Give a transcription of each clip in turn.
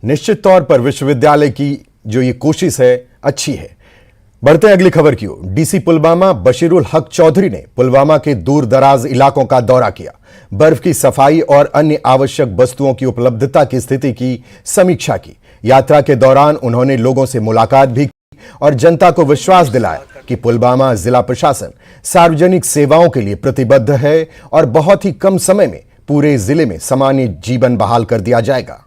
निश्चित तौर पर विश्वविद्यालय की जो ये कोशिश है अच्छी है। बढ़ते हैं अगली खबर की ओर। डीसी पुलवामा बशीरुल हक चौधरी ने पुलवामा के दूर दराज इलाकों का दौरा किया। बर्फ की सफाई और अन्य आवश्यक वस्तुओं की उपलब्धता की स्थिति की समीक्षा की। यात्रा के दौरान उन्होंने लोगों से मुलाकात भी की और जनता को विश्वास दिलाया कि पुलवामा जिला प्रशासन सार्वजनिक सेवाओं के लिए प्रतिबद्ध है और बहुत ही कम समय में पूरे जिले में सामान्य जीवन बहाल कर दिया जाएगा।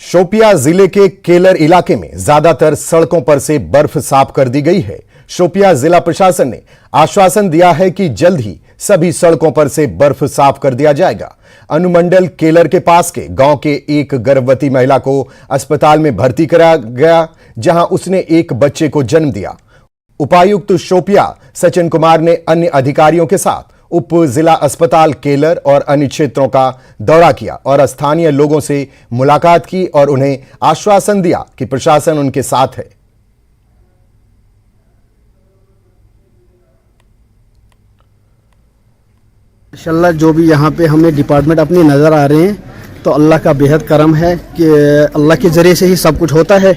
शोपिया जिले के केलर इलाके में ज्यादातर सड़कों पर से बर्फ साफ कर दी गई है। शोपिया जिला प्रशासन ने आश्वासन दिया है कि जल्द ही सभी सड़कों पर से बर्फ साफ कर दिया जाएगा। अनुमंडल केलर के पास के गांव के एक गर्भवती महिला को अस्पताल में भर्ती कराया गया, जहां उसने एक बच्चे को जन्म दिया। उपायुक्त शोपिया सचिन कुमार ने अन्य अधिकारियों के साथ उप जिला अस्पताल केलर और अन्य क्षेत्रों का दौरा किया और स्थानीय लोगों से मुलाकात की और उन्हें आश्वासन दिया कि प्रशासन उनके साथ है। इंशाल्लाह जो भी यहाँ पे हमें डिपार्टमेंट अपने नज़र आ रहे हैं तो अल्लाह का बेहद करम है कि अल्लाह के ज़रिए से ही सब कुछ होता है।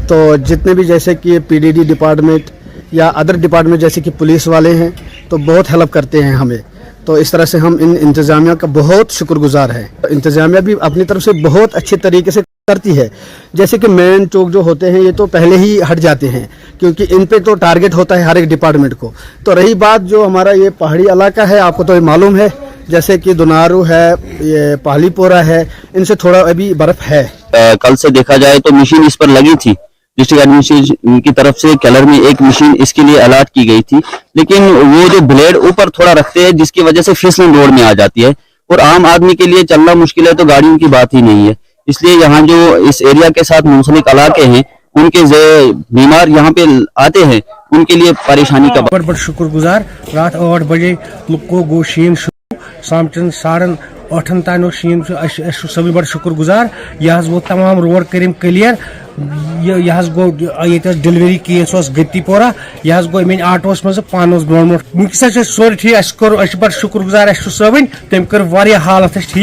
तो जितने भी जैसे कि पीडीडी डिपार्टमेंट या अदर डिपार्टमेंट जैसे कि पुलिस वाले हैं तो बहुत हेल्प करते हैं हमें। तो इस तरह से हम इन इंतज़ामिया का बहुत शुक्रगुजार है। इंतज़ामिया भी अपनी तरफ से बहुत अच्छे तरीके से करती है। जैसे कि मेन चौक जो होते हैं ये तो पहले ही हट जाते हैं क्योंकि इन पे तो टारगेट होता है हर एक डिपार्टमेंट को। तो रही बात जो हमारा ये पहाड़ी इलाका है, आपको तो ये मालूम है, जैसे कि दुनारू है, ये पहालीपोरा है, इनसे थोड़ा अभी बर्फ है। कल से देखा जाए तो मशीन इस पर लगी थी। डिस्ट्रिक्ट एडमिनिस्ट्रेशन की तरफ से केलर में एक मशीन इसके लिए अलॉट की गई थी, लेकिन वो जो ब्लेड ऊपर थोड़ा रखते हैं जिसकी वजह से फिसलन रोड में आ जाती है और आम आदमी के लिए चलना मुश्किल है, तो गाड़ियों की बात ही नहीं है। इसलिए यहाँ जो इस एरिया के साथ मुंसलिक इलाके हैं उनके बीमार यहाँ पे आते हैं, उनके लिए परेशानी का बड़ शुक्रगुजार। रात 8 बजे को गो शीन शामचन 8:30 तान शीन सभी बड़ शुक्रगुजार। यह वो तमाम रोड करिम क्लियर। यह गो ये डिलीवरी केस गतिपोरा। यह गो मेन आटोस मज पान ब्रोट ब्रोट सोरे ठीक। बड़ शुक्रगुजार सबन तम कर हालत ठीक।